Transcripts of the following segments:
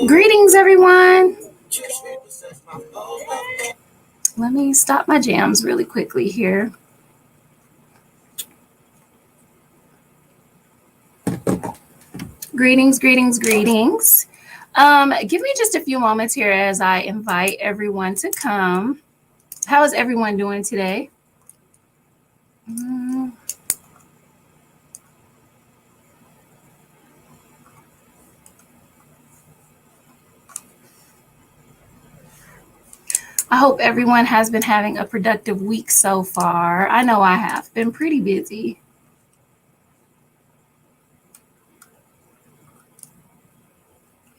Greetings, everyone. Let me stop my jams really quickly here. Greetings, greetings, greetings. Give me just a few moments here as I invite everyone to come. How is everyone doing today? I hope everyone has been having a productive week so far. I know I have been pretty busy.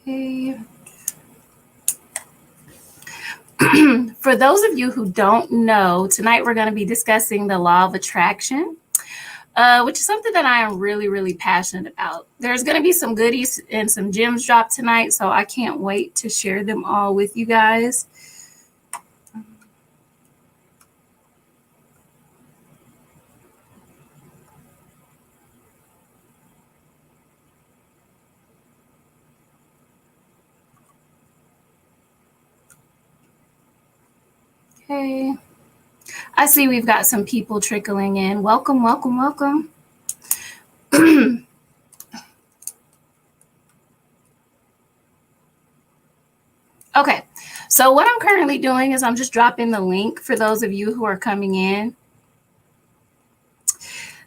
Okay. For those of you who don't know, tonight we're going to be discussing the law of attraction, which is something that I am really, really passionate about. There's going to be some goodies and some gems dropped tonight, so I can't wait to share them all with you guys. Okay. I see we've got some people trickling in. Welcome, welcome, welcome. Okay, so what I'm currently doing is I'm just dropping the link for those of you who are coming in.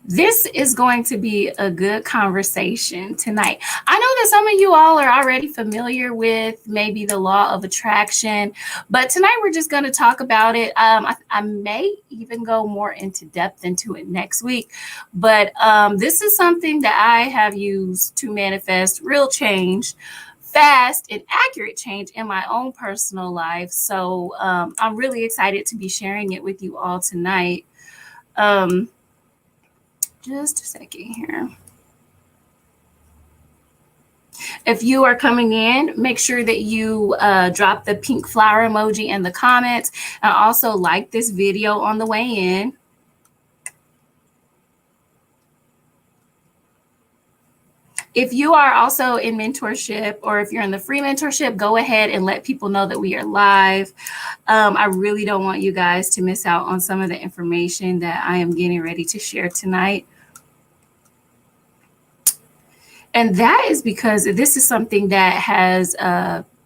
This is going to be a good conversation tonight. I know that some of you all are already familiar with maybe the law of attraction, but tonight we're just going to talk about it. I may even go more into depth into it next week, but this is something that I have used to manifest real change, fast and accurate change in my own personal life. So I'm really excited to be sharing it with you all tonight. Just a second here. If you are coming in, make sure that you drop the pink flower emoji in the comments and also like this video on the way in. If you are also in mentorship or if you're in the free mentorship, go ahead and let people know that we are live. I really don't want you guys to miss out on some of the information that I am getting ready to share tonight. And that is because this is something that has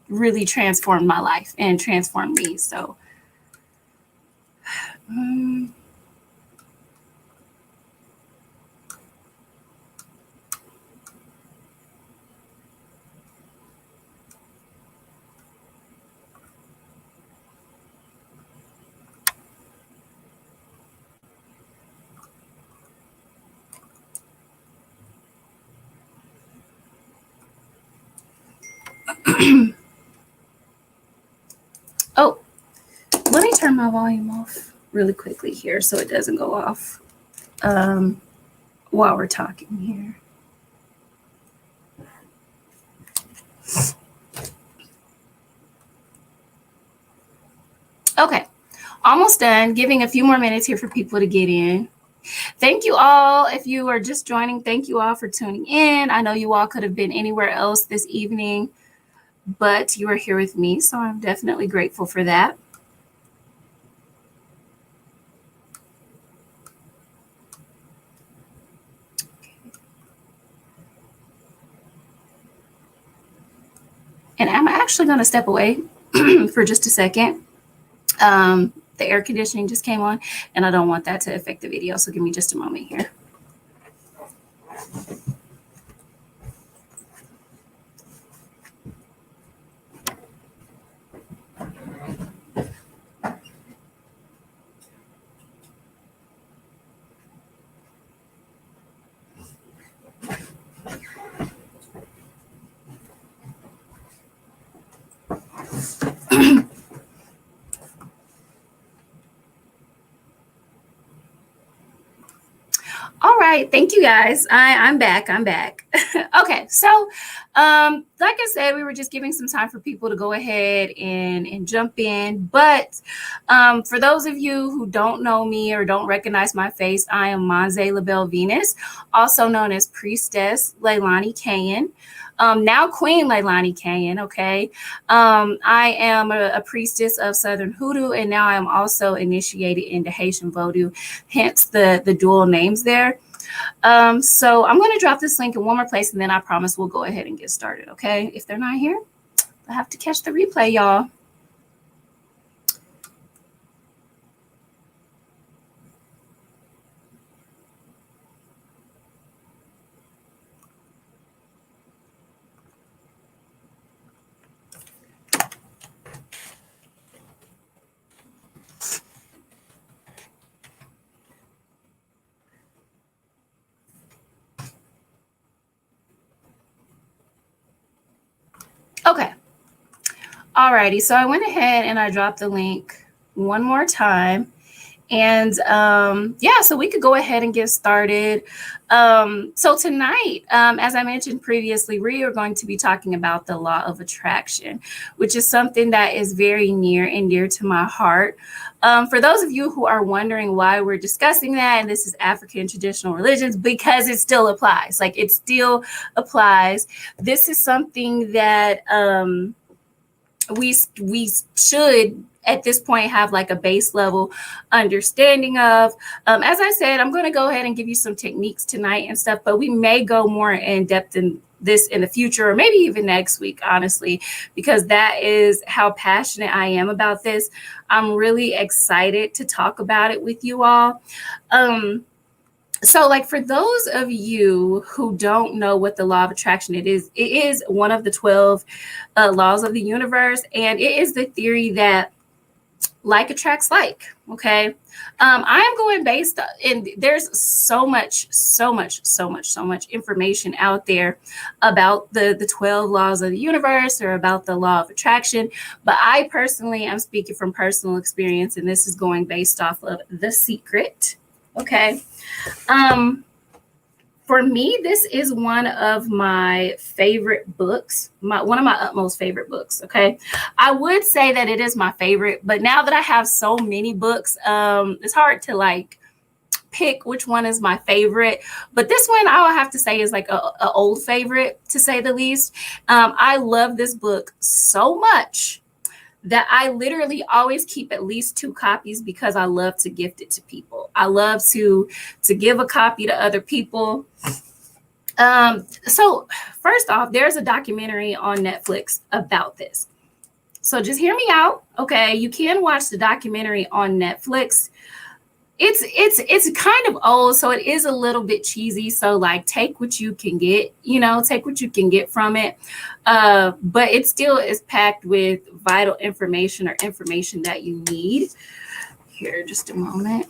really transformed my life and transformed me. So, oh, let me turn my volume off really quickly here so it doesn't go off while we're talking here. Okay, almost done. Giving a few more minutes here for people to get in. Thank you all. If you are just joining, thank you all for tuning in. I know you all could have been anywhere else this evening, but you are here with me, so I'm definitely grateful for that. And I'm actually going to step away for just a second. The air conditioning just came on, and I don't want that to affect the video, so give me just a moment here. All right, thank you guys. I'm back. Okay, so like I said, we were just giving some time for people to go ahead and jump in. But for those of you who don't know me or don't recognize my face, I am Manze LaBelle Venus, also known as Priestess Leilani Kayan. now Queen Leilani Kayan, okay? I am a priestess of Southern Hoodoo, and now I am also initiated into Haitian Vodou, hence the dual names there. So I'm going to drop this link in one more place, and then I promise we'll go ahead and get started, okay? If they're not here, I have to catch the replay, y'all. Okay. Alrighty, so I went ahead and I dropped the link one more time. And yeah, so we could go ahead and get started. So tonight, as I mentioned previously, we are going to be talking about the law of attraction, which is something that is very near and dear to my heart. For those of you who are wondering why we're discussing that, and this is African traditional religions, because it still applies. Like, it still applies. This is something that we should at this point have like a base level understanding of. As I said, I'm going to go ahead and give you some techniques tonight and stuff, but we may go more in depth in this in the future, or maybe even next week, honestly, because that is how passionate I am about this. I'm really excited to talk about it with you all. So, like, for those of you who don't know what the law of attraction it is one of the 12 laws of the universe, and it is the theory that like attracts like. Okay, I am going based on, and there's so much information out there about the 12 laws of the universe or about the law of attraction, but I personally am speaking from personal experience, and this is going based off of The Secret. Okay. For me, this is one of my favorite books, one of my utmost favorite books. Okay. I would say that it is my favorite, but now that I have so many books, it's hard to like pick which one is my favorite. But this one I will have to say is like a old favorite, to say the least. I love this book so much that I literally always keep at least 2 copies, because I love to gift it to people. I love to give a copy to other people. So first off, there's a documentary on Netflix about this. So just hear me out. Okay. You can watch the documentary on Netflix. It's kind of old, so it is a little bit cheesy. So like, take what you can get, take what you can get from it. But it still is packed with vital information, or information that you need. Here, just a moment.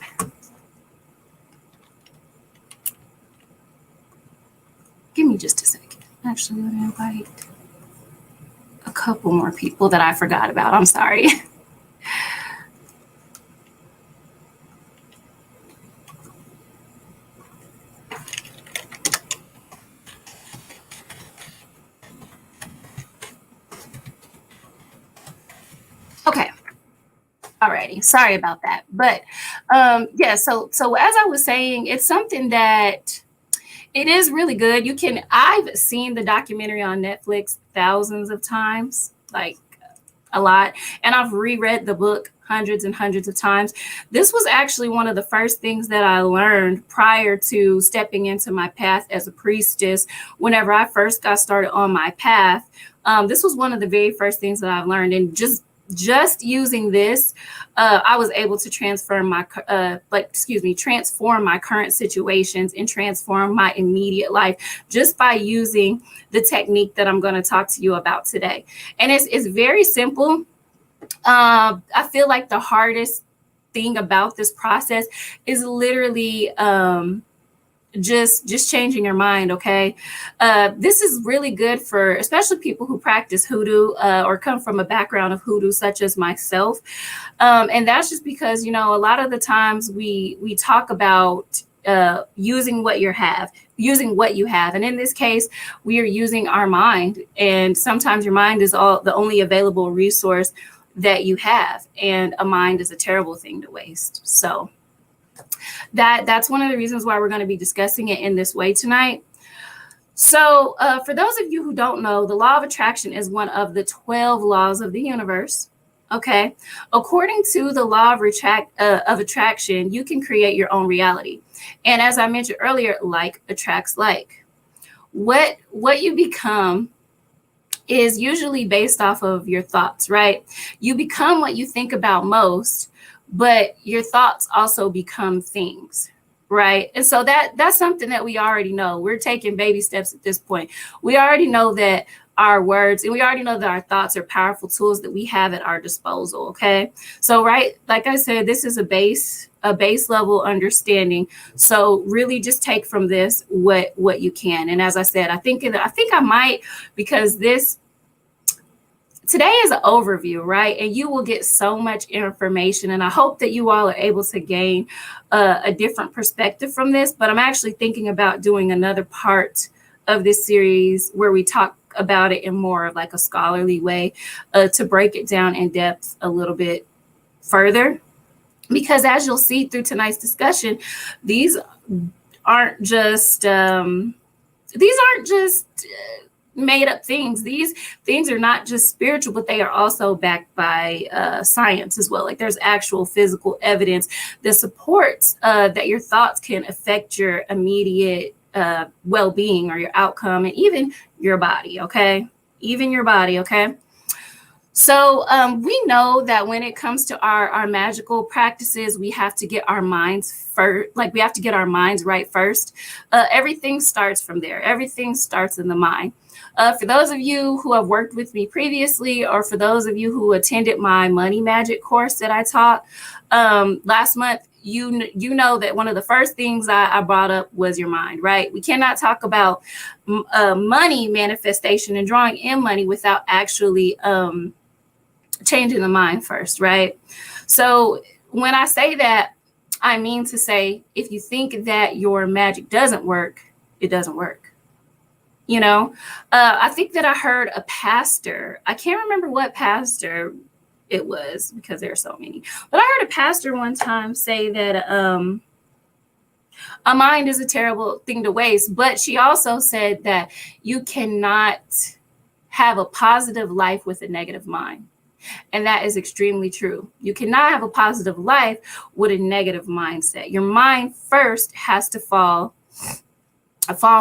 Give me just a second. Actually, I'm going to invite a couple more people that I forgot about. I'm sorry. Okay. Alrighty. Sorry about that. But yeah, so as I was saying, it's something that it is really good. I've seen the documentary on Netflix thousands of times, like a lot. And I've reread the book hundreds and hundreds of times. This was actually one of the first things that I learned prior to stepping into my path as a priestess. Whenever I first got started on my path, this was one of the very first things that I've learned. And just using this, I was able to transform my current situations and transform my immediate life just by using the technique that I'm going to talk to you about today. And it's very simple. I feel like the hardest thing about this process is literally just changing your mind. Okay. This is really good for especially people who practice hoodoo or come from a background of hoodoo, such as myself. And that's just because, a lot of the times we talk about using what you have. And in this case, we are using our mind. And sometimes your mind is the only available resource that you have. And a mind is a terrible thing to waste. So that's one of the reasons why we're going to be discussing it in this way tonight. So for those of you who don't know, the law of attraction is one of the 12 laws of the universe. Okay. According to the law of attraction, you can create your own reality. And as I mentioned earlier, like attracts like. What you become is usually based off of your thoughts, right? You become what you think about most, but your thoughts also become things, right? And so that's something that we already know. We're taking baby steps at this point. We already know that our words, and we already know that our thoughts are powerful tools that we have at our disposal. Okay. So, right, like I said, this is a base level understanding. So really just take from this what you can. And as I said, I think I might, because today is an overview, right? And you will get so much information. And I hope that you all are able to gain a different perspective from this. But I'm actually thinking about doing another part of this series where we talk about it in more of like a scholarly way, to break it down in depth a little bit further. Because as you'll see through tonight's discussion, these aren't just made up things. These things are not just spiritual, but they are also backed by science as well. Like there's actual physical evidence that supports that your thoughts can affect your immediate well-being or your outcome, and even your body. Okay, even your body. Okay. So we know that when it comes to our magical practices, we have to get our minds first. Like we have to get our minds right first. Everything starts from there. Everything starts in the mind. For those of you who have worked with me previously, or for those of you who attended my money magic course that I taught last month, you know that one of the first things I brought up was your mind, right? We cannot talk about money manifestation and drawing in money without actually changing the mind first, right? So when I say that, I mean to say, if you think that your magic doesn't work, it doesn't work. You know, I think that I heard a pastor, I can't remember what pastor it was because there are so many, but I heard a pastor one time say that a mind is a terrible thing to waste. But she also said that you cannot have a positive life with a negative mind. And that is extremely true. You cannot have a positive life with a negative mindset. Your mind first has to fall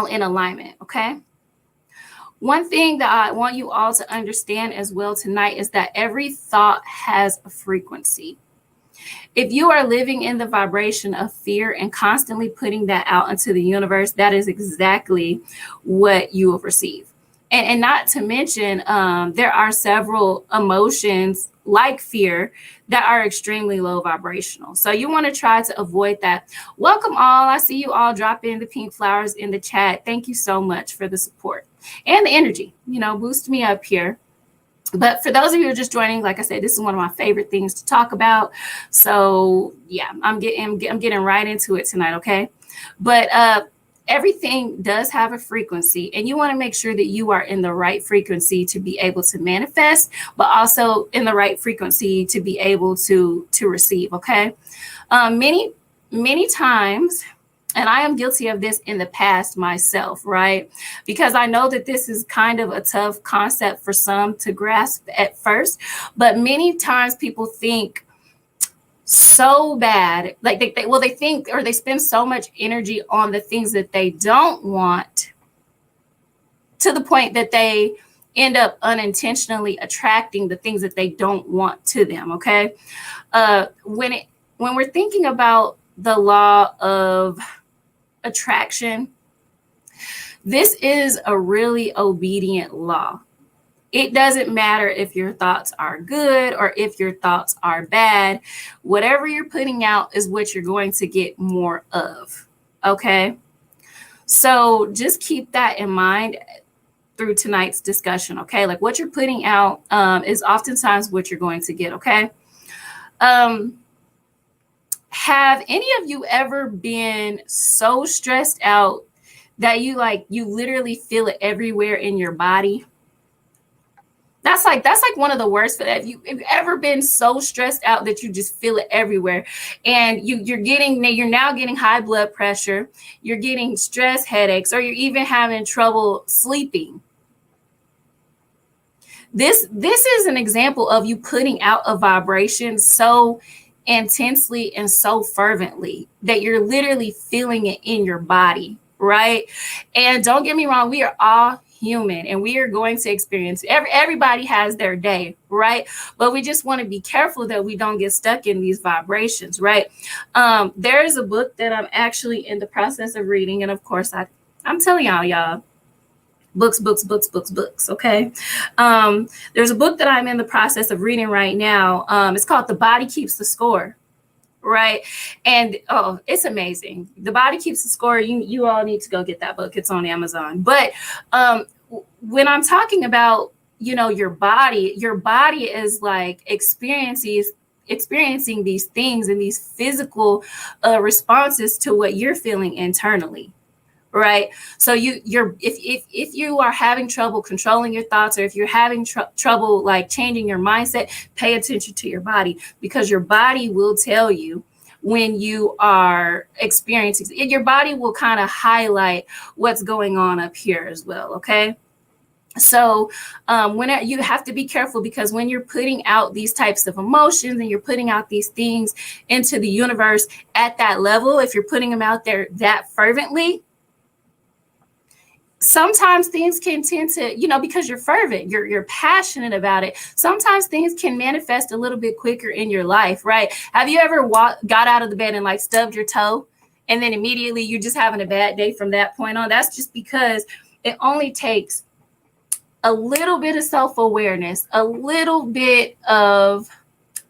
in alignment, okay? One thing that I want you all to understand as well tonight is that every thought has a frequency. If you are living in the vibration of fear and constantly putting that out into the universe, that is exactly what you will receive. And not to mention, there are several emotions like fear that are extremely low vibrational. So you want to try to avoid that. Welcome all. I see you all drop in the pink flowers in the chat. Thank you so much for the support and the energy. You know, boost me up here. But for those of you who are just joining, like I said, this is one of my favorite things to talk about. So yeah, I'm getting right into it tonight. Okay. But everything does have a frequency, and you want to make sure that you are in the right frequency to be able to manifest, but also in the right frequency to be able to receive. Okay. Many times, and I am guilty of this in the past myself, right? Because I know that this is kind of a tough concept for some to grasp at first, but many times people think so bad, like they think, or they spend so much energy on the things that they don't want, to the point that they end up unintentionally attracting the things that they don't want to them. Okay. When we're thinking about the law of attraction, this is a really obedient law. It doesn't matter if your thoughts are good or if your thoughts are bad. Whatever you're putting out is what you're going to get more of. Okay. So just keep that in mind through tonight's discussion. Okay. Like what you're putting out is oftentimes what you're going to get. Okay. Have any of you ever been so stressed out that you literally feel it everywhere in your body? That's like one of the worst. Have you ever been so stressed out that you just feel it everywhere, and you're now getting high blood pressure, you're getting stress headaches, or you're even having trouble sleeping? This is an example of you putting out a vibration so intensely and so fervently that you're literally feeling it in your body, right? And don't get me wrong, we are all human and we are going to experience everybody has their day, right? But we just want to be careful that we don't get stuck in these vibrations, right? There is a book that I'm actually in the process of reading, and of course I'm telling y'all books, okay? There's a book that I'm in the process of reading right now. It's called The Body Keeps the Score, right? And it's amazing. The Body Keeps the Score. You all need to go get that book. It's on Amazon. But when I'm talking about, your body is like experiencing these things and these physical responses to what you're feeling internally. Right. So if you are having trouble controlling your thoughts, or if you're having trouble like changing your mindset, pay attention to your body, because your body will tell you when you are experiencing it. Your body will kind of highlight what's going on up here as well. OK, so when you have to be careful, because when you're putting out these types of emotions and you're putting out these things into the universe at that level, if you're putting them out there that fervently, sometimes things can tend to, because you're fervent, you're passionate about it. Sometimes things can manifest a little bit quicker in your life, right? Have you ever got out of the bed and like stubbed your toe, and then immediately you're just having a bad day from that point on? That's just because it only takes a little bit of self-awareness, a little bit of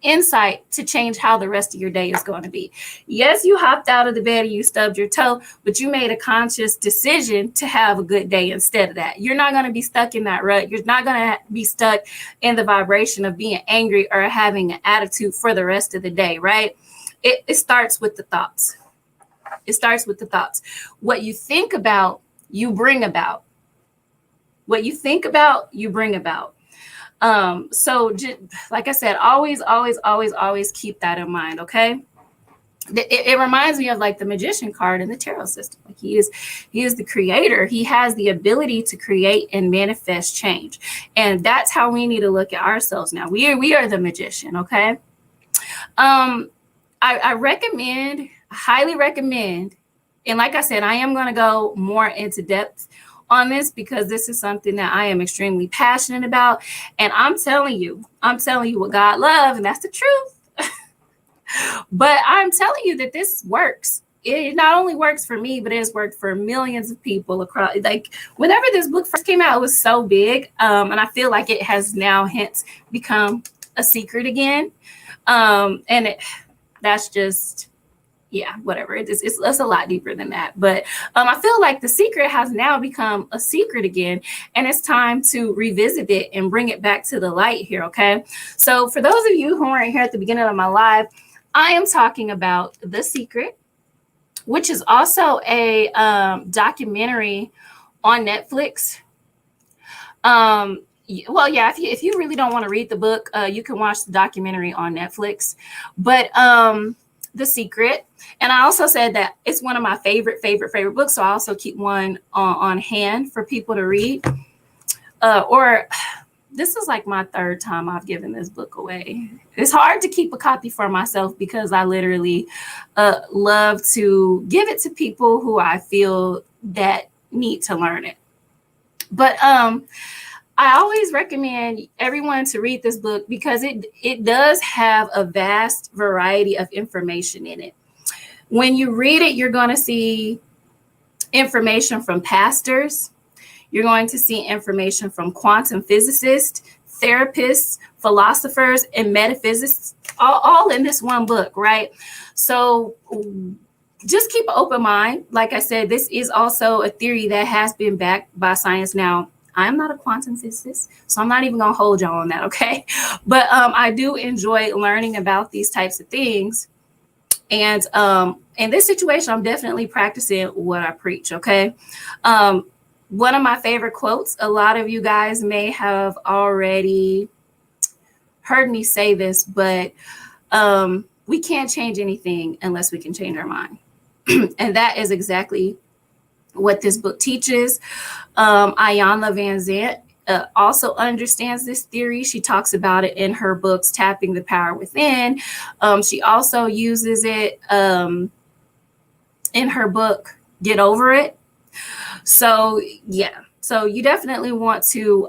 insight to change how the rest of your day is going to be. Yes, you hopped out of the bed and you stubbed your toe, but you made a conscious decision to have a good day instead of that. You're not going to be stuck in that rut. You're not going to be stuck in the vibration of being angry or having an attitude for the rest of the day, right? It starts with the thoughts. It starts with the thoughts. What you think about, you bring about. What you think about, you bring about. So just, like I said, always keep that in mind. Okay. It reminds me of like the magician card in the tarot system. Like he is the creator. He has the ability to create and manifest change. And that's how we need to look at ourselves now. We are the magician. Okay. I highly recommend. And like I said, I am going to go more into depth on this, because this is something that I am extremely passionate about. And I'm telling you what God loves, and that's the truth. But I'm telling you that this works. It not only works for me, but it has worked for millions of people across. Like whenever this book first came out, it was so big. And I feel like it has now hence become a secret again. That's just, yeah, whatever. It's a lot deeper than that. But I feel like the secret has now become a secret again, and it's time to revisit it and bring it back to the light here. Okay. So for those of you who weren't here at the beginning of my live, I am talking about The Secret, which is also a documentary on Netflix. Well, yeah, if you really don't want to read the book, you can watch the documentary on Netflix. But The Secret. And I also said that it's one of my favorite books. So I also keep one on hand for people to read. Or this is like my third time I've given this book away. It's hard to keep a copy for myself, because I literally love to give it to people who I feel that need to learn it. But I always recommend everyone to read this book, because it does have a vast variety of information in it. When you read it, you're going to see information from pastors. You're going to see information from quantum physicists, therapists, philosophers, and metaphysicists, all in this one book, right? So just keep an open mind. Like I said, this is also a theory that has been backed by science. Now, I'm not a quantum physicist, so I'm not even going to hold y'all on that, okay? But I do enjoy learning about these types of things. And in this situation, I'm definitely practicing what I preach, okay? one of my favorite quotes, a lot of you guys may have already heard me say this, but we can't change anything unless we can change our mind. And that is exactly what this book teaches. Iyanla Vanzant also understands this theory. She talks about it in her books, Tapping the Power Within. She also uses it in her book, Get Over It. So yeah, so you definitely want to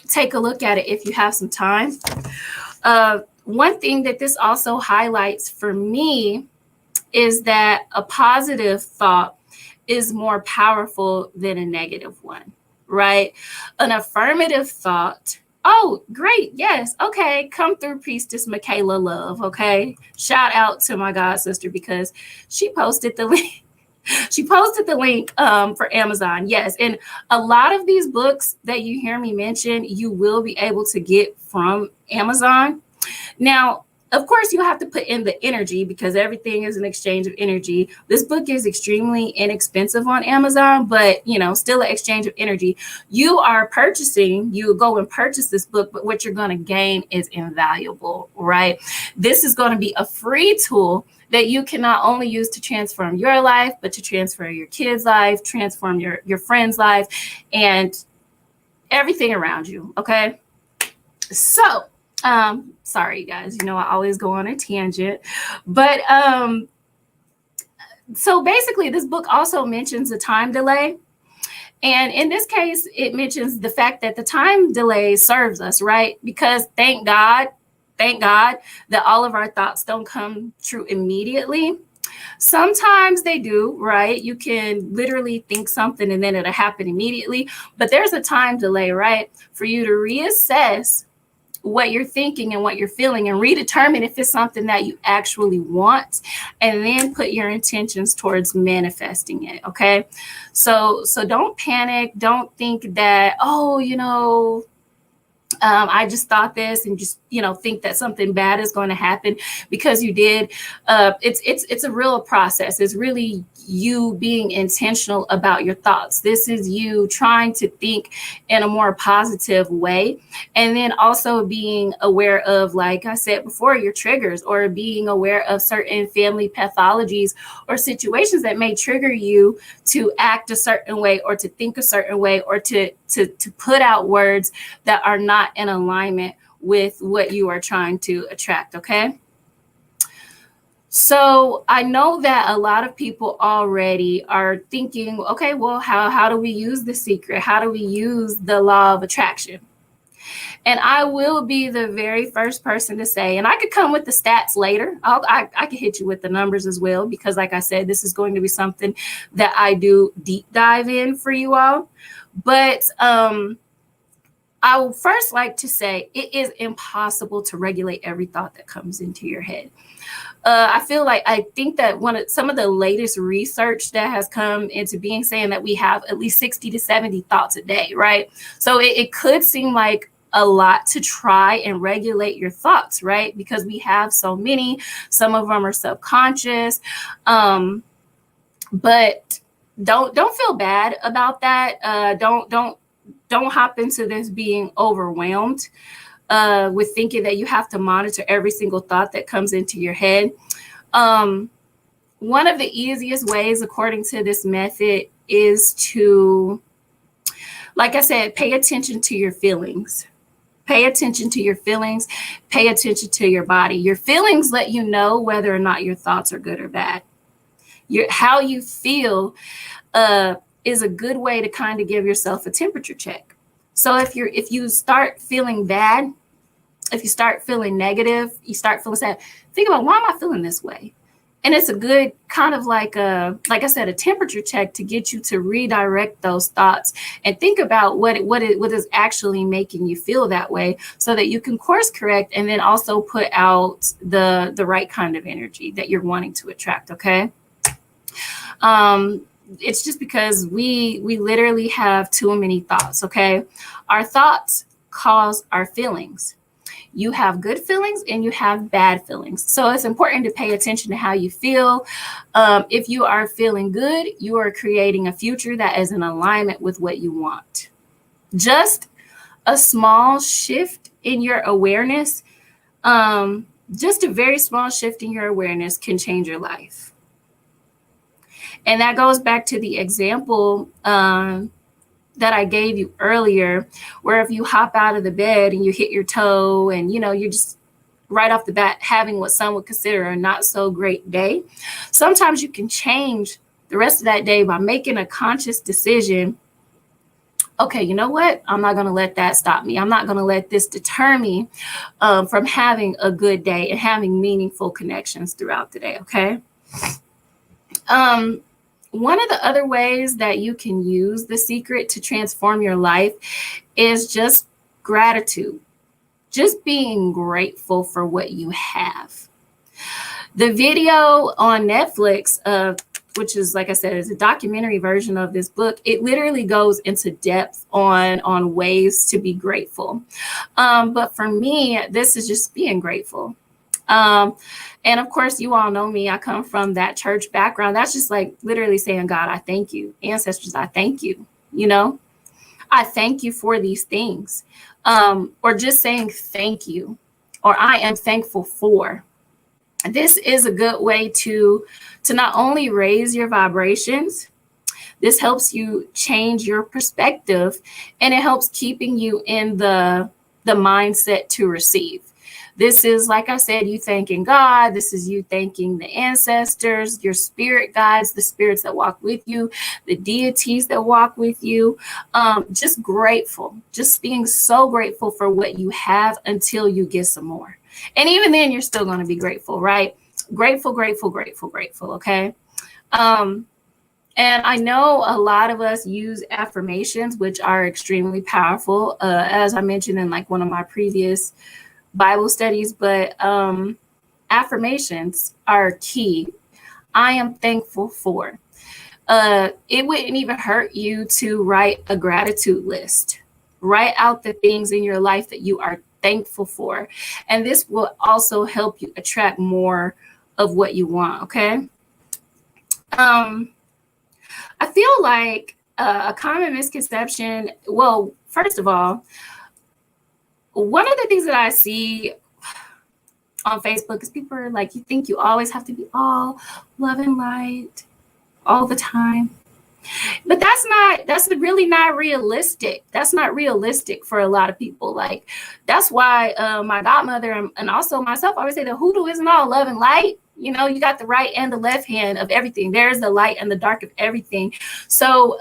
take a look at it if you have some time. One thing that this also highlights for me is that a positive thought is more powerful than a negative one, right? An affirmative thought, oh, great, yes, okay, come through, Priestess Michaela Love, okay? Shout out to my god sister because she posted the link. She posted the link for Amazon, yes. And a lot of these books that you hear me mention, you will be able to get from Amazon. Now, of course, you have to put in the energy because everything is an exchange of energy. This book is extremely inexpensive on Amazon, but, you know, still an exchange of energy. You are purchasing, you go and purchase this book, but what you're going to gain is invaluable, right? This is going to be a free tool that you can not only use to transform your life, but to transfer your kids' life, transform your friend's life, and everything around you, okay? So, sorry, you guys, you know, I always go on a tangent, but so basically this book also mentions a time delay. And in this case, it mentions the fact that the time delay serves us, right? Because thank God that all of our thoughts don't come true immediately. Sometimes they do, right? You can literally think something and then it'll happen immediately, but there's a time delay, right? For you to reassess what you're thinking and what you're feeling and redetermine if it's something that you actually want, and then put your intentions towards manifesting it. Okay. So don't panic. Don't think that, oh, you know, I just thought this and just, you know, think that something bad is going to happen because you did. It's a real process. It's really you being intentional about your thoughts. This is you trying to think in a more positive way. And then also being aware of, like I said before, your triggers, or being aware of certain family pathologies or situations that may trigger you to act a certain way or to think a certain way or to put out words that are not in alignment with what you are trying to attract. Okay. So I know that a lot of people already are thinking, okay, well, how do we use The Secret? How do we use the law of attraction? And I will be the very first person to say, and I could come with the stats later. I could hit you with the numbers as well, because like I said, this is going to be something that I do deep dive in for you all. But I would first like to say it is impossible to regulate every thought that comes into your head. I think that some of the latest research that has come into being saying that we have at least 60 to 70 thoughts a day, right? So it could seem like a lot to try and regulate your thoughts, right? Because we have so many. Some of them are subconscious, but don't feel bad about that. Don't hop into this being overwhelmed with thinking that you have to monitor every single thought that comes into your head. One of the easiest ways, according to this method, is to, like I said, pay attention to your feelings. Pay attention to your feelings. Pay attention to your body. Your feelings let you know whether or not your thoughts are good or bad. How you feel is a good way to kind of give yourself a temperature check. So if you start feeling bad, if you start feeling negative, you start feeling sad, think about, why am I feeling this way? And it's a good kind of like I said, a temperature check to get you to redirect those thoughts and think about what is actually making you feel that way, so that you can course correct and then also put out the right kind of energy that you're wanting to attract. Okay. It's just because we literally have too many thoughts. Okay. Our thoughts cause our feelings. You have good feelings and you have bad feelings. So it's important to pay attention to how you feel. If you are feeling good, you are creating a future that is in alignment with what you want. Just a small shift in your awareness, just a very small shift in your awareness can change your life. And that goes back to the example that I gave you earlier, where if you hop out of the bed and you hit your toe and, you're just right off the bat having what some would consider a not so great day, sometimes you can change the rest of that day by making a conscious decision. Okay, you know what? I'm not going to let that stop me. I'm not going to let this deter me from having a good day and having meaningful connections throughout the day, okay? One of the other ways that you can use the secret to transform your life is just gratitude, just being grateful for what you have. The video on Netflix, which is, like I said, is a documentary version of this book, it literally goes into depth on ways to be grateful. But for me, this is just being grateful. And of course, you all know me. I come from that church background. That's just like literally saying, God, I thank you. Ancestors, I thank you. I thank you for these things. Or just saying thank you, or I am thankful for. This is a good way to not only raise your vibrations, this helps you change your perspective, and it helps keeping you in the mindset to receive. This is, like I said, you thanking God. This is you thanking the ancestors, your spirit guides, the spirits that walk with you, the deities that walk with you. Just grateful, just being so grateful for what you have until you get some more. And even then, you're still going to be grateful, right? Grateful, grateful, grateful, grateful. Okay. And I know a lot of us use affirmations, which are extremely powerful, as I mentioned in like one of my previous Bible studies, but affirmations are key. I am thankful for. It wouldn't even hurt you to write a gratitude list. Write out the things in your life that you are thankful for. And this will also help you attract more of what you want, okay? I feel like a common misconception, well, first of all, one of the things that I see on Facebook is people are like, you think you always have to be all love and light all the time. But that's really not realistic. That's not realistic for a lot of people. Like, that's why my godmother and also myself always say the hoodoo isn't all love and light. You got the right and the left hand of everything. There's the light and the dark of everything. So,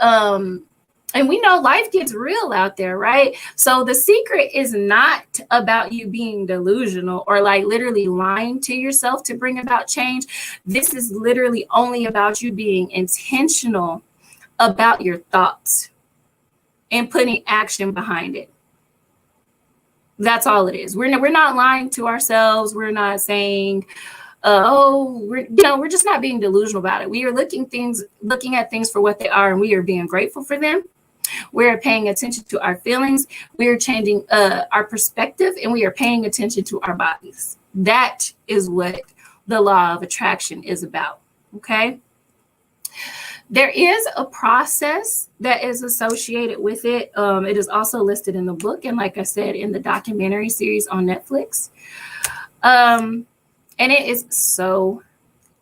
and we know life gets real out there, right? So the secret is not about you being delusional or like literally lying to yourself to bring about change. This is literally only about you being intentional about your thoughts and putting action behind it. That's all it is. We're not lying to ourselves. We're not saying, we're just not being delusional about it. We are looking at things for what they are, and we are being grateful for them. We're paying attention to our feelings. We are changing our perspective, and we are paying attention to our bodies. That is what the law of attraction is about. Okay. There is a process that is associated with it. It is also listed in the book, and like I said, in the documentary series on Netflix. And it is so,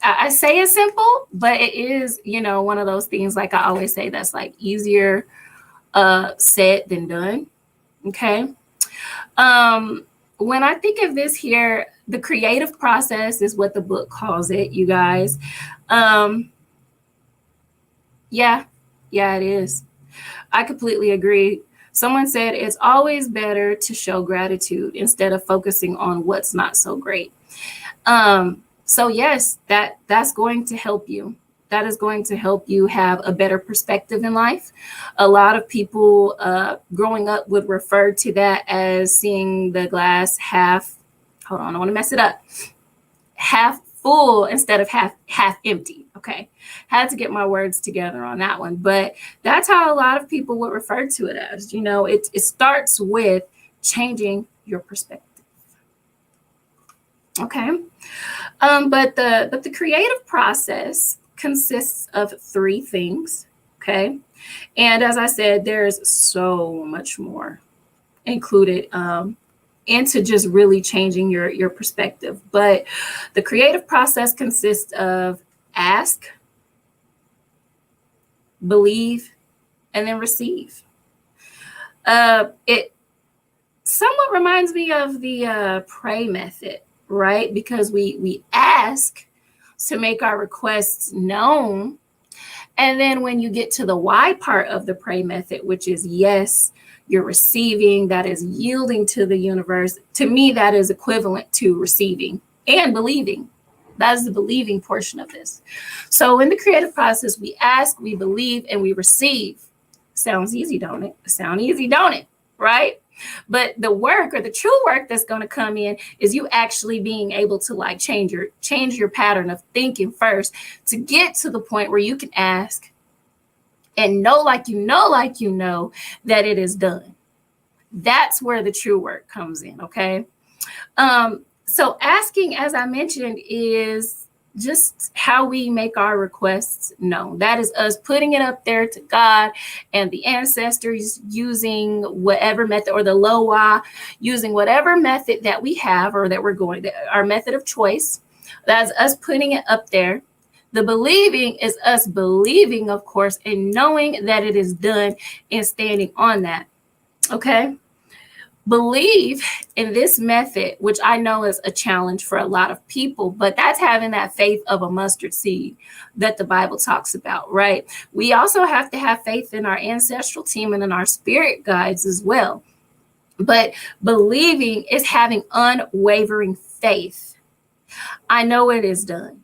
I say it's simple, but it is, one of those things, like I always say, that's like easier said than done. Okay. When I think of this here, the creative process is what the book calls it, you guys. Yeah, it is. I completely agree. Someone said it's always better to show gratitude instead of focusing on what's not so great. So yes, that's going to help you. That is going to help you have a better perspective in life. A lot of people growing up would refer to that as seeing the glass half, hold on, I want to mess it up, half full instead of half empty. Okay. Had to get my words together on that one. But that's how a lot of people would refer to it as, it starts with changing your perspective. Okay. But the creative process consists of three things. Okay. And as I said, there's so much more included into just really changing your perspective. But the creative process consists of ask, believe, and then receive. It somewhat reminds me of the pray method, right? Because we ask to make our requests known. And then when you get to the why part of the pray method, which is yes, you're receiving, that is yielding to the universe. To me, that is equivalent to receiving and believing. That is the believing portion of this. So in the creative process, we ask, we believe, and we receive. Sounds easy, don't it? Sound easy, don't it? Right? But the work, or the true work that's going to come in, is you actually being able to like change your pattern of thinking first to get to the point where you can ask and know like you know that it is done. That's where the true work comes in. Okay. So asking, as I mentioned, is just how we make our requests known. That is us putting it up there to God and the ancestors, using whatever method, or the Loa, using whatever method that we have, or that we're going, our method of choice. That's us putting it up there. The believing is us believing, of course, and knowing that it is done and standing on that. Okay. Believe in this method, which I know is a challenge for a lot of people, but that's having that faith of a mustard seed that the Bible talks about, right? We also have to have faith in our ancestral team and in our spirit guides as well. But believing is having unwavering faith. I know it is done.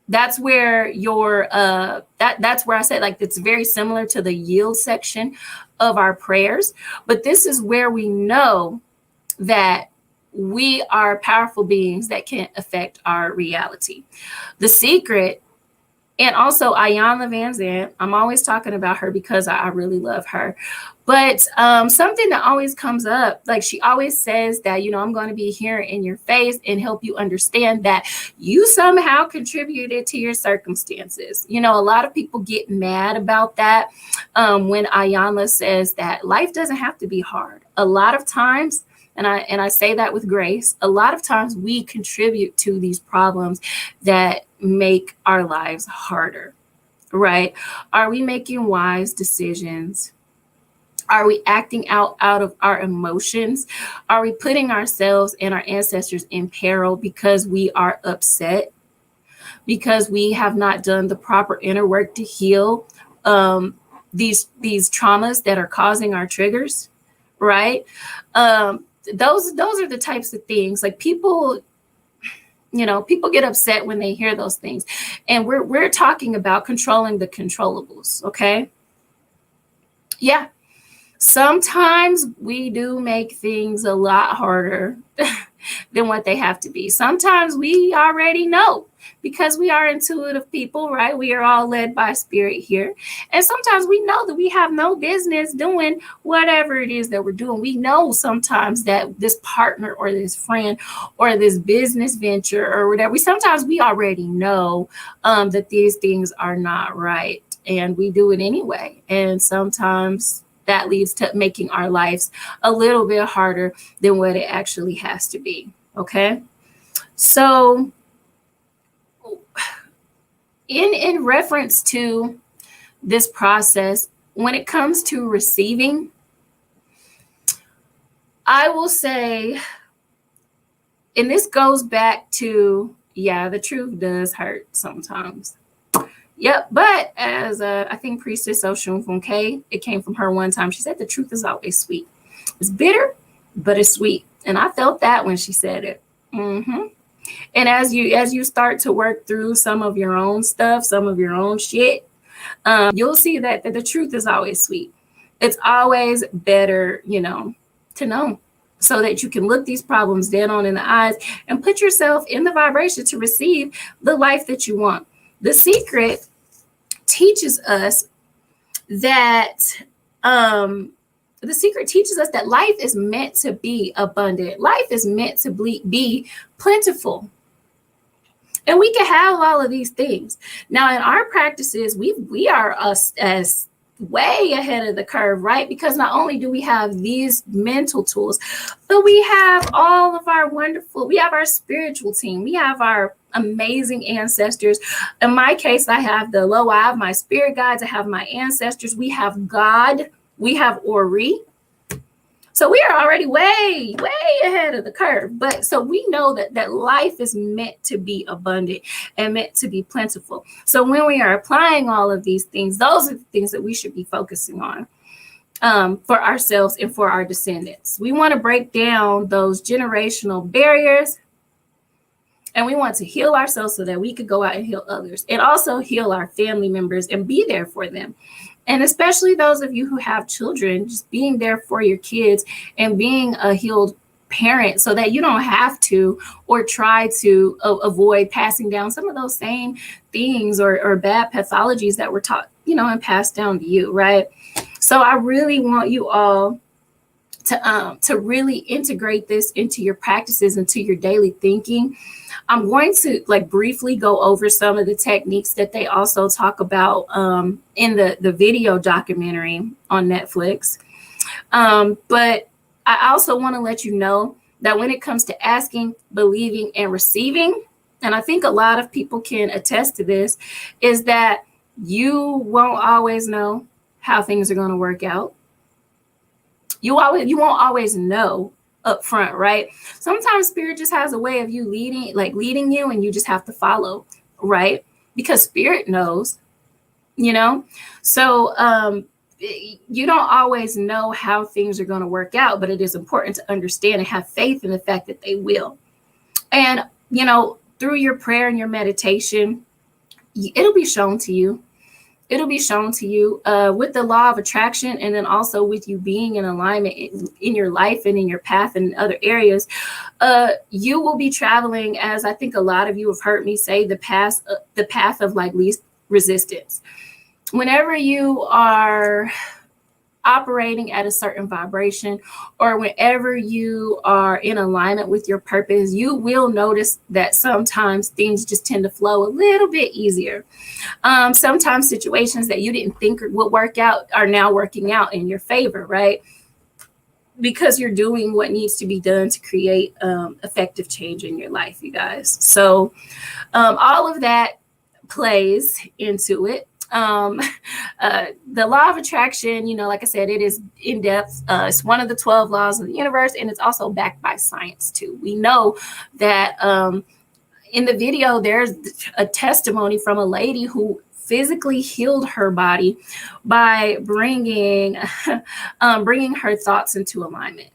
That's where your that's where I said, like, it's very similar to the yield section of our prayers, but this is where we know that we are powerful beings that can affect our reality. The secret, and also Iyanla Vanzant, I'm always talking about her because I really love her. But something that always comes up, like she always says that, I'm going to be here in your face and help you understand that you somehow contributed to your circumstances. A lot of people get mad about that when Iyanla says that life doesn't have to be hard. A lot of times, and I say that with grace, a lot of times we contribute to these problems that make our lives harder, right? Are we making wise decisions? Are we acting out of our emotions? Are we putting ourselves and our ancestors in peril because we are upset? Because we have not done the proper inner work to heal these traumas that are causing our triggers, right? Those are the types of things, like people get upset when they hear those things. And we're talking about controlling the controllables, okay? Yeah. Sometimes we do make things a lot harder than what they have to be. Sometimes we already know because we are intuitive people, right? We are all led by spirit here. And sometimes we know that we have no business doing whatever it is that we're doing. We know sometimes that this partner or this friend or this business venture or whatever, sometimes we already know that these things are not right, and we do it anyway. And sometimes that leads to making our lives a little bit harder than what it actually has to be. Okay. So in reference to this process, when it comes to receiving, I will say, and this goes back to, the truth does hurt sometimes. Yep, but as I think Priestess Oshun Funke, it came from her one time. She said the truth is always sweet. It's bitter, but it's sweet. And I felt that when she said it. Mm-hmm. And as you start to work through some of your own stuff, some of your own shit, you'll see that the truth is always sweet. It's always better, to know, so that you can look these problems dead on in the eyes and put yourself in the vibration to receive the life that you want. The secret teaches us that The secret teaches us that life is meant to be abundant. Life is meant to be plentiful. And we can have all of these things. Now, in our practices, we are as way ahead of the curve, right? Because not only do we have these mental tools, but we have all of our we have our spiritual team. We have our amazing ancestors. In my case, I have the Loa, I have my spirit guides, I have my ancestors, we have God, we have Ori. So we are already way ahead of the curve. But so we know that life is meant to be abundant and meant to be plentiful. So when we are applying all of these things, those are the things that we should be focusing on for ourselves and for our descendants. We want to break down those generational barriers, and we want to heal ourselves so that we could go out and heal others, and also heal our family members and be there for them. And especially those of you who have children, just being there for your kids and being a healed parent so that you don't have to or try to avoid passing down some of those same things or bad pathologies that were taught, and passed down to you, right? So I really want you all to really integrate this into your practices, into your daily thinking. I'm going to briefly go over some of the techniques that they also talk about in the video documentary on Netflix. But I also want to let you know that when it comes to asking, believing, and receiving, and I think a lot of people can attest to this, is that you won't always know how things are going to work out. You won't always know up front, right? Sometimes spirit just has a way of leading you, and you just have to follow, right? Because spirit knows, So you don't always know how things are going to work out, but it is important to understand and have faith in the fact that they will. And, through your prayer and your meditation, it'll be shown to you. It'll be shown to you with the law of attraction, and then also with you being in alignment in your life and in your path and in other areas. You will be traveling, as I think a lot of you have heard me say, the path of least resistance. Whenever you are operating at a certain vibration, or whenever you are in alignment with your purpose, you will notice that sometimes things just tend to flow a little bit easier. Sometimes situations that you didn't think would work out are now working out in your favor, right? Because you're doing what needs to be done to create effective change in your life, you guys. So all of that plays into it. The law of attraction, like I said, it is in depth. It's one of the 12 laws of the universe, and it's also backed by science too. We know that in the video, there's a testimony from a lady who physically healed her body by bringing her thoughts into alignment.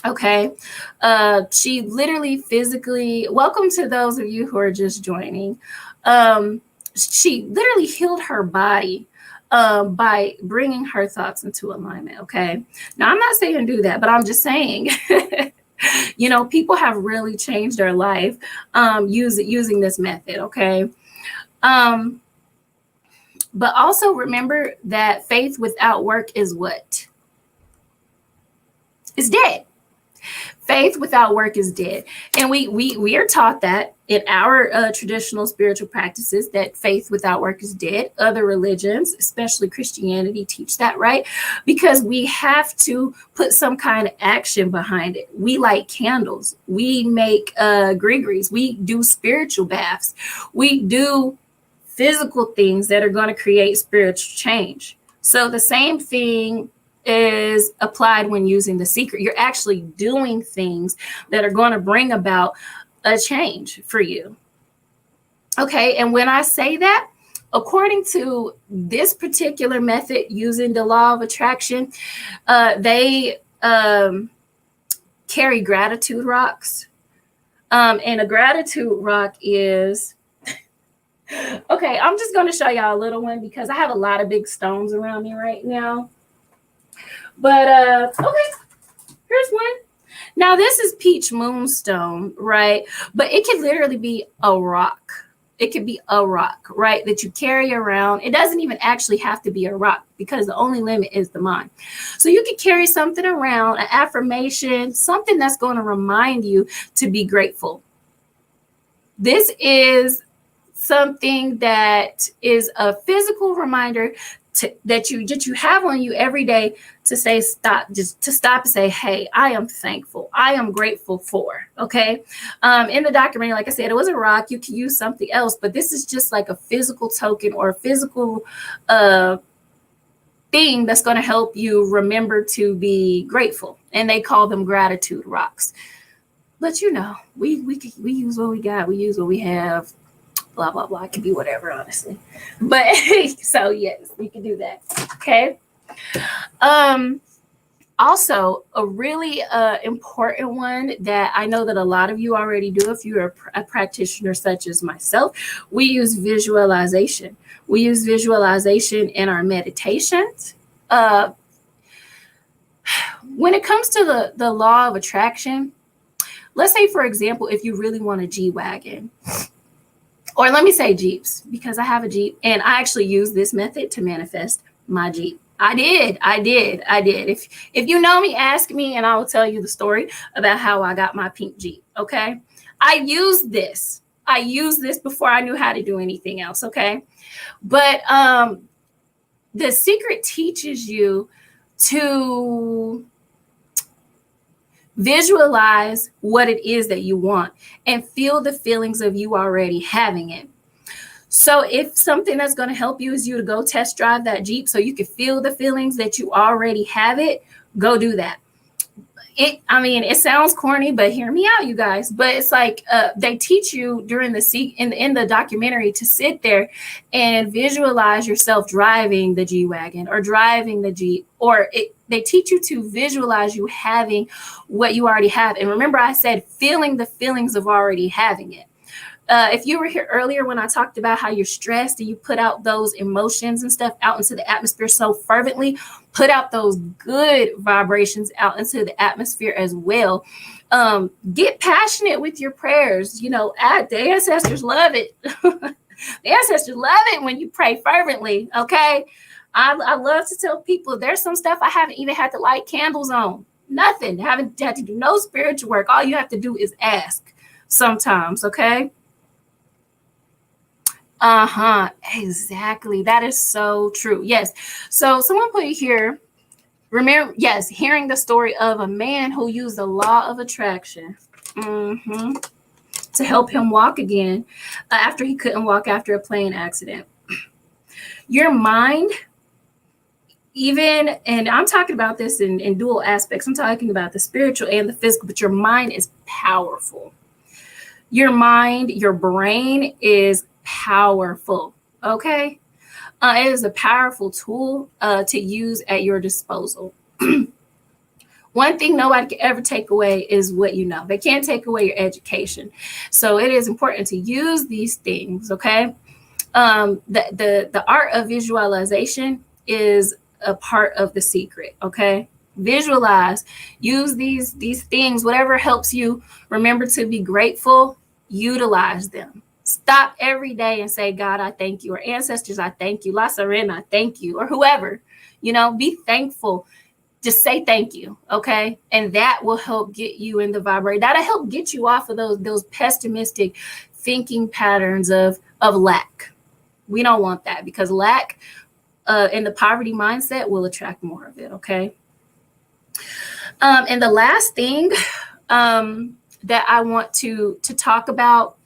Okay. She literally physically, welcome to those of you who are just joining. She literally healed her body by bringing her thoughts into alignment. Okay. Now, I'm not saying do that, but I'm just saying, people have really changed their life using this method. Okay. But also remember that faith without work is what? It's dead. Faith without work is dead. And we are taught that in our traditional spiritual practices, that faith without work is dead. Other religions, especially Christianity, teach that, right? Because we have to put some kind of action behind it. We light candles. We make grigris. We do spiritual baths. We do physical things that are going to create spiritual change. So the same thing is applied when using the secret. You're actually doing things that are going to bring about a change for you. Okay, and when I say that, according to this particular method using the law of attraction, they carry gratitude rocks. And a gratitude rock is, okay, I'm just going to show y'all a little one because I have a lot of big stones around me right now. But, okay, here's one. Now, this is peach moonstone, right? But it can literally be a rock. It could be a rock, right, that you carry around. It doesn't even actually have to be a rock because the only limit is the mind. So you could carry something around, an affirmation, something that's going to remind you to be grateful. This is something that is a physical reminder that you have on you every day to say stop, just to stop and say, hey, I am thankful, I am grateful for. Okay. In the documentary, like I said, it was a rock. You can use something else, but this is just like a physical token or a physical thing that's going to help you remember to be grateful. And they call them gratitude rocks. But we use what we got. We use what we have. Blah, blah, blah. It can be whatever, honestly. But so yes, we can do that. Okay. Also, a really important one that I know that a lot of you already do, if you're a practitioner such as myself, we use visualization. We use visualization in our meditations. When it comes to the law of attraction, let's say, for example, if you really want a G-Wagon, or let me say Jeeps, because I have a Jeep and I actually use this method to manifest my Jeep. I did. If you know me, ask me and I will tell you the story about how I got my pink Jeep. Okay. I used this before I knew how to do anything else. Okay. But the secret teaches you to visualize what it is that you want and feel the feelings of you already having it. So if something that's going to help you is you to go test drive that Jeep so you can feel the feelings that you already have it, go do that. It sounds corny, but hear me out, you guys. But it's like they teach you during in the documentary to sit there and visualize yourself driving the G-Wagon or driving the Jeep, or they teach you to visualize you having what you already have. And remember, I said feeling the feelings of already having it. If you were here earlier when I talked about how you're stressed and you put out those emotions and stuff out into the atmosphere so fervently, put out those good vibrations out into the atmosphere as well. Get passionate with your prayers. The ancestors love it. The ancestors love it when you pray fervently. Okay. I love to tell people there's some stuff I haven't even had to light candles on. Nothing. I haven't had to do no spiritual work. All you have to do is ask sometimes. Okay. Exactly. That is so true. Yes. So someone put here, remember, yes, hearing the story of a man who used the law of attraction to help him walk again after he couldn't walk after a plane accident. Your mind, and I'm talking about this in dual aspects. I'm talking about the spiritual and the physical, but your mind is powerful. Your mind, your brain is powerful. Okay. It is a powerful tool to use at your disposal. One thing nobody can ever take away is what you know. They can't take away your education. So it is important to use these things. Okay. The art of visualization is a part of the secret. Okay. Visualize, use these things, whatever helps you remember to be grateful, utilize them. Stop every day and say, God, I thank you, or ancestors, I thank you, La Serena, I thank you, or whoever, be thankful. Just say thank you. Okay. And that will help get you in the vibration. That'll help get you off of those pessimistic thinking patterns of lack. We don't want that, because lack and the poverty mindset will attract more of it. Okay. And the last thing that I want to talk about,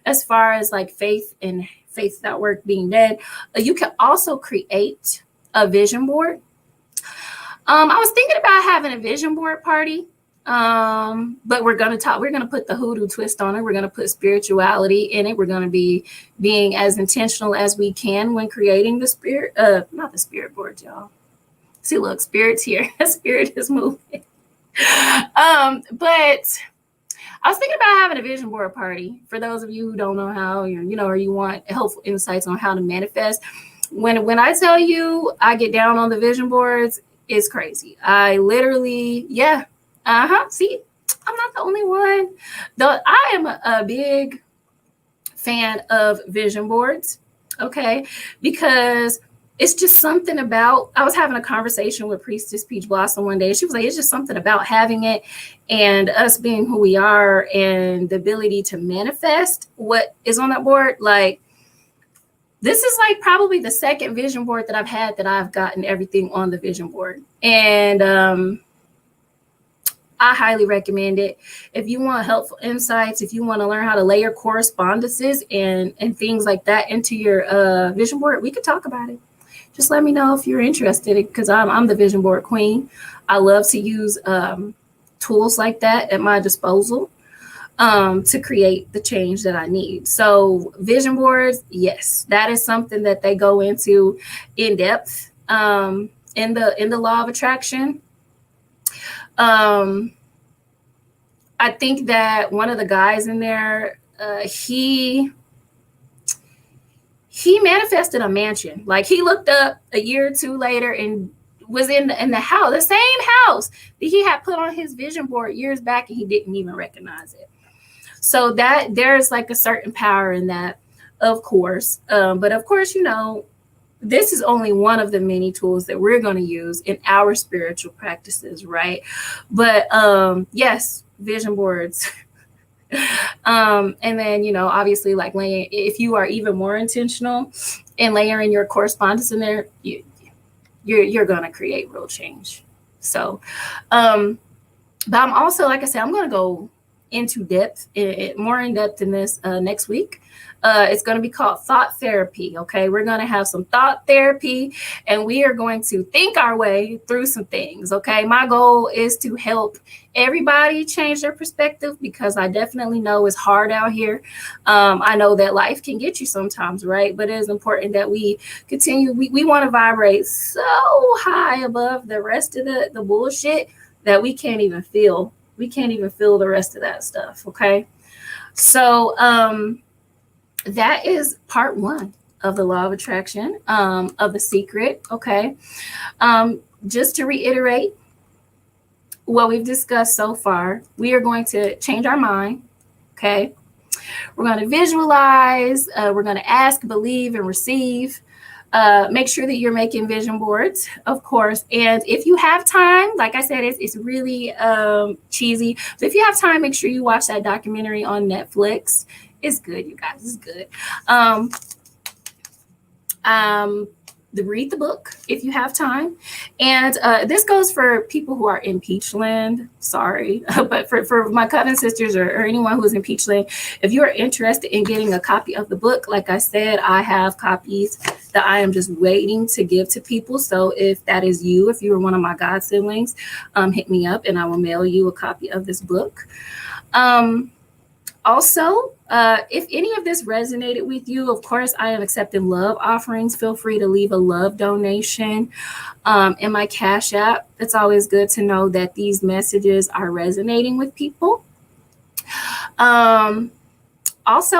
as far as like faith and faith without work being dead, you can also create a vision board. I was thinking about having a vision board party, but we're going to put the hoodoo twist on it. We're going to put spirituality in it. We're going to be being as intentional as we can when creating not the spirit board, y'all. See, look, spirit's here. Spirit is moving. But I was thinking about having a vision board party for those of you who don't know how, or you want helpful insights on how to manifest. When I tell you I get down on the vision boards, it's crazy. I literally, see, I'm not the only one. Though I am a big fan of vision boards, okay? Because it's just something about, I was having a conversation with Priestess Peach Blossom one day. She was like, it's just something about having it and us being who we are and the ability to manifest what is on that board. Like, this is like probably the second vision board that I've had that I've gotten everything on the vision board. And I highly recommend it. If you want helpful insights, if you want to learn how to layer correspondences and things like that into your vision board, we could talk about it. Just let me know if you're interested, because I'm the vision board queen. I love to use tools like that at my disposal to create the change that I need. So vision boards, yes, that is something that they go into in depth in the law of attraction. I think that one of the guys in there, he manifested a mansion. Like, he looked up a year or two later and was in the house, the same house that he had put on his vision board years back, and he didn't even recognize it. So that there's like a certain power in that, of course. But of course, you know, this is only one of the many tools that we're going to use in our spiritual practices, right? But yes, vision boards. And then, you know, obviously, like, laying, if you are even more intentional in layering your correspondence in there, you're going to create real change. So, but I'm also, like I said, I'm going to go into depth, more in depth in this next week. It's going to be called thought therapy. Okay, we're going to have some thought therapy, and we are going to think our way through some things. Okay, my goal is to help everybody change their perspective, because I definitely know it's hard out here. I know that life can get you sometimes, right? But it is important that we continue. We want to vibrate so high above the rest of the bullshit that we can't even feel. We can't even feel the rest of that stuff. Okay, so that is part one of the law of attraction, of the secret. Okay, just to reiterate what we've discussed so far, we are going to change our mind. Okay, we're going to visualize, we're going to ask, believe, and receive. Make sure that you're making vision boards, of course. And if you have time, like I said, it's really cheesy. So if you have time, make sure you watch that documentary on Netflix. It's good, you guys. It's good. Read the book if you have time. And this goes for people who are in Peachland. Sorry, but for my cousin sisters or anyone who's in Peachland, if you're interested in getting a copy of the book, like I said, I have copies that I am just waiting to give to people. So if that is you, if you are one of my god siblings, hit me up and I will mail you a copy of this book. Also, if any of this resonated with you, of course, I am accepting love offerings. Feel free to leave a love donation in my Cash App. It's always good to know that these messages are resonating with people. Also,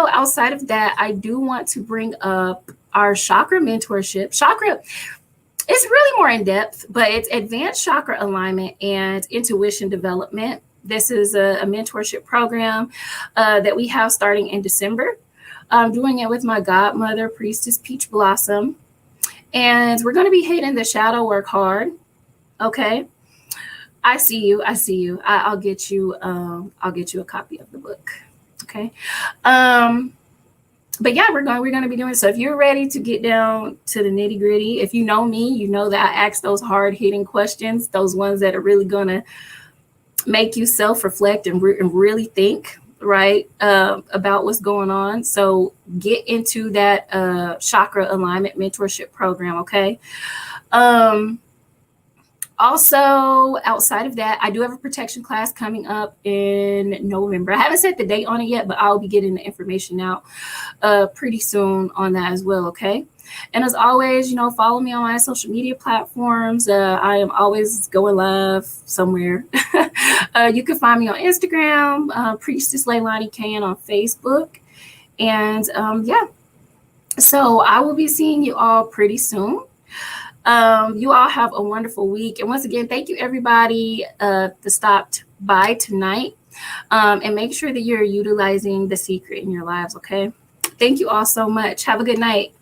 outside of that, I do want to bring up our chakra mentorship. Chakra, it's really more in depth, but it's advanced chakra alignment and intuition development. This is a mentorship program that we have starting in December. I'm doing it with my godmother, Priestess Peach Blossom. And we're going to be hitting the shadow work hard. Okay. I see you. I'll get you a copy of the book. Okay. But yeah, we're going to be doing, so if you're ready to get down to the nitty gritty, if you know me, you know that I ask those hard hitting questions, those ones that are really going to make you self-reflect and really think, right, about what's going on. So get into that chakra alignment mentorship program. Okay. Also, outside of that, I do have a protection class coming up in November. I haven't set the date on it yet, but I'll be getting the information out pretty soon on that as well, okay? And as always, follow me on my social media platforms. I am always going live somewhere. You can find me on Instagram, Priestess Leilani Kane on Facebook. And yeah, so I will be seeing you all pretty soon. You all have a wonderful week. And once again, thank you everybody that stopped by tonight. And make sure that you're utilizing the secret in your lives, okay? Thank you all so much. Have a good night.